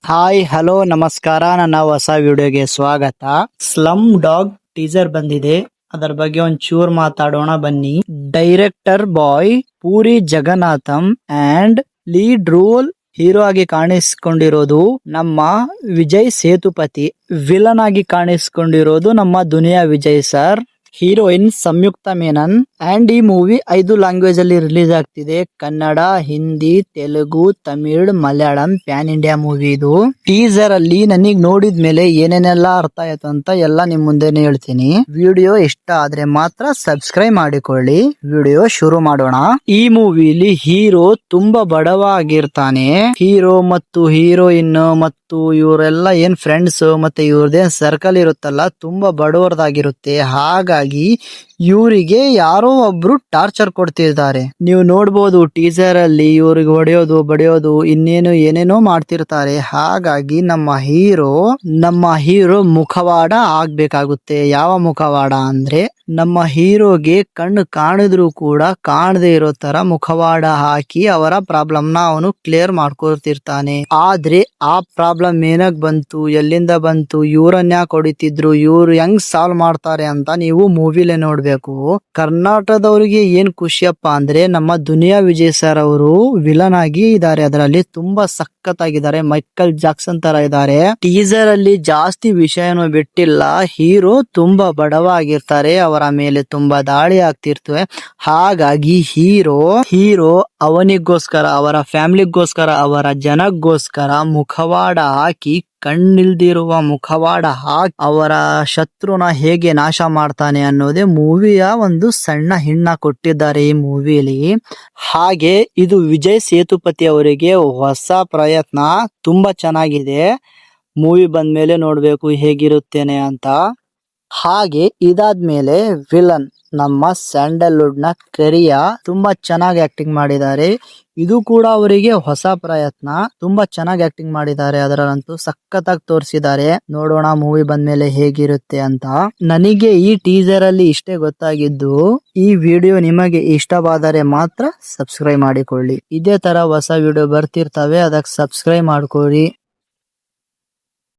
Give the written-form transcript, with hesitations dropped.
Hi hello ನಮಸ್ಕಾರ. ನನ್ನ ಹೊಸ ವಿಡಿಯೋಗೆ ಸ್ವಾಗತ. ಸ್ಲಮ್ ಡಾಗ್ ಟೀಸರ್ ಬಂದಿದೆ, ಅದರ ಬಗ್ಗೆ ಒಂಚೂರ್ ಮಾತಾಡೋಣ ಬನ್ನಿ. Director by Puri Jagannadham and lead role hero ಆಗಿ ಕಾಣಿಸಿಕೊಂಡಿರೋದು ನಮ್ಮ ವಿಜಯ್ ಸೇತುಪತಿ. ವಿಲನ್ ಆಗಿ ಕಾಣಿಸಿಕೊಂಡಿರೋದು ನಮ್ಮ Duniya Vijay sir. Heroine Samyuktha Menon. And ಈ ಮೂವಿ 5 ಲ್ಯಾಂಗ್ವೇಜ್ ಅಲ್ಲಿ ರಿಲೀಸ್ ಆಗ್ತಿದೆ: Kannada, Hindi, Telugu, Tamil, Malayalam. Pan India movie ಇದು. ಟೀಸರ್ ಅಲ್ಲಿ ನನಗ್ ನೋಡಿದ್ಮೇಲೆ ಏನೇನೆಲ್ಲ ಅರ್ಥ ಆಯ್ತು ಅಂತ ಎಲ್ಲ ನಿಮ್ ಮುಂದೆನೆ ಹೇಳ್ತೀನಿ. ವಿಡಿಯೋ ಇಷ್ಟ ಆದ್ರೆ ಮಾತ್ರ ಸಬ್ಸ್ಕ್ರೈಬ್ ಮಾಡಿಕೊಳ್ಳಿ. ವಿಡಿಯೋ ಶುರು ಮಾಡೋಣ. ಈ ಮೂವಿಲಿ ಹೀರೋ ತುಂಬಾ ಬಡವ ಆಗಿರ್ತಾನೆ. ಹೀರೋ ಮತ್ತು ಹೀರೋಯಿನ್ ಮತ್ತು ಇವರೆಲ್ಲ ಏನ್ ಫ್ರೆಂಡ್ಸ್ ಮತ್ತೆ ಇವ್ರದೇನ್ ಸರ್ಕಲ್ ಇರುತ್ತಲ್ಲ, ತುಂಬಾ ಬಡವರದಾಗಿರುತ್ತೆ. ಹಾಗಾಗಿ ಇವರಿಗೆ ಯಾರೋ ಒಬ್ರು ಟಾರ್ಚರ್ ಕೊಡ್ತಿದ್ದಾರೆ. ನೀವು ನೋಡ್ಬೋದು ಟೀಸರ್ ಅಲ್ಲಿ ಇವ್ರಿಗೆ ಹೊಡೆಯೋದು ಬಡಿಯೋದು ಇನ್ನೇನು ಏನೇನೋ ಮಾಡ್ತಿರ್ತಾರೆ. ಹಾಗಾಗಿ ನಮ್ಮ ಹೀರೋ ಮುಖವಾಡ ಆಗ್ಬೇಕಾಗುತ್ತೆ. ಯಾವ ಮುಖವಾಡ ಅಂದ್ರೆ, ನಮ್ಮ ಹೀರೋಗೆ ಕಣ್ಣು ಕಾಣಿದ್ರು ಕೂಡ ಕಾಣದೇ ಇರೋ ತರ ಮುಖವಾಡ ಹಾಕಿ ಅವರ ಪ್ರಾಬ್ಲಮ್ ನ ಅವನು ಕ್ಲಿಯರ್ ಮಾಡ್ಕೊತಿರ್ತಾನೆ. ಆದ್ರೆ ಆ ಪ್ರಾಬ್ಲಮ್ ಏನಕ್ ಬಂತು, ಎಲ್ಲಿಂದ ಬಂತು, ಇವ್ರನ್ನ ಯಾಕೆ ಹೊಡಿತಿದ್ರು, ಇವ್ರು ಹೆಂಗ್ ಸಾಲ್ವ್ ಮಾಡ್ತಾರೆ ಅಂತ ನೀವು ಮೂವಿಲೇ ನೋಡ್ಬೇಕು. ಕರ್ನಾಟಕದವರಿಗೆ ಏನ್ ಖುಷಿಯಪ್ಪ ಅಂದ್ರೆ, ನಮ್ಮ ದುನಿಯಾ ವಿಜಯ್ ಸರ್ ಅವರು ವಿಲನ್ ಆಗಿ ಇದ್ದಾರೆ. ಅದರಲ್ಲಿ ತುಂಬಾ ಸಖತ್ತಾಗಿದ್ದಾರೆ, ಮೈಕಲ್ ಜಾಕ್ಸನ್ ತರ ಇದ್ದಾರೆ. ಟೀಸರ್ ಅಲ್ಲಿ ಜಾಸ್ತಿ ವಿಷಯನೂ ಬಿಟ್ಟಿಲ್ಲ. ಹೀರೋ ತುಂಬಾ ಬಡವ ಆಗಿರ್ತಾರೆ, ಅವರ ಮೇಲೆ ತುಂಬಾ ದಾಳಿ ಆಗ್ತಿರ್ತವೆ. ಹಾಗಾಗಿ ಹೀರೋ ಅವನಿಗೋಸ್ಕರ, ಅವರ ಫ್ಯಾಮಿಲಿಗೋಸ್ಕರ, ಅವರ ಜನಕ್ಕೋಸ್ಕರ ಮುಖವಾಡ ಹಾಕಿ, ಕಣ್ಣಿಲ್ದಿರುವ ಮುಖವಾಡ ಹಾಕಿ ಅವರ ಶತ್ರುನ ಹೇಗೆ ನಾಶ ಮಾಡ್ತಾನೆ ಅನ್ನೋದೇ ಮೂವಿಯ ಒಂದು ಸಣ್ಣ ಹಿನ್ನ ಕೊಟ್ಟಿದ್ದಾರೆ ಈ ಮೂವಿಲಿ. ಹಾಗೆ ಇದು ವಿಜಯ್ ಸೇತುಪತಿ ಅವರಿಗೆ ಹೊಸ ಪ್ರಯತ್ನ, ತುಂಬಾ ಚೆನ್ನಾಗಿದೆ. ಮೂವಿ ಬಂದ್ಮೇಲೆ ನೋಡ್ಬೇಕು ಹೇಗಿರುತ್ತೇನೆ ಅಂತ. ಹಾಗೆ ಇದಾದ್ಮೇಲೆ ವಿಲನ್ ನಮ್ಮ ಸ್ಯಾಂಡಲ್ವುಡ್ ನ ಕರಿಯ ತುಂಬಾ ಚೆನ್ನಾಗಿ ಆಕ್ಟಿಂಗ್ ಮಾಡಿದ್ದಾರೆ. ಇದು ಕೂಡ ಅವರಿಗೆ ಹೊಸ ಪ್ರಯತ್ನ, ತುಂಬಾ ಚೆನ್ನಾಗಿ ಆಕ್ಟಿಂಗ್ ಮಾಡಿದ್ದಾರೆ. ಅದರಲ್ಲಂತೂ ಸಖತ್ತಾಗಿ ತೋರಿಸಿದ್ದಾರೆ. ನೋಡೋಣ ಮೂವಿ ಬಂದ್ಮೇಲೆ ಹೇಗಿರುತ್ತೆ ಅಂತ. ನನಗೆ ಈ ಟೀಸರ್ ಅಲ್ಲಿ ಇಷ್ಟೇ ಗೊತ್ತಾಗಿದ್ದು. ಈ ವಿಡಿಯೋ ನಿಮಗೆ ಇಷ್ಟವಾದರೆ ಮಾತ್ರ ಸಬ್ಸ್ಕ್ರೈಬ್ ಮಾಡಿಕೊಳ್ಳಿ. ಇದೇ ತರ ಹೊಸ ವಿಡಿಯೋ ಬರ್ತಿರ್ತವೆ, ಅದಕ್ಕೆ ಸಬ್ಸ್ಕ್ರೈಬ್ ಮಾಡ್ಕೊಳ್ಳಿ.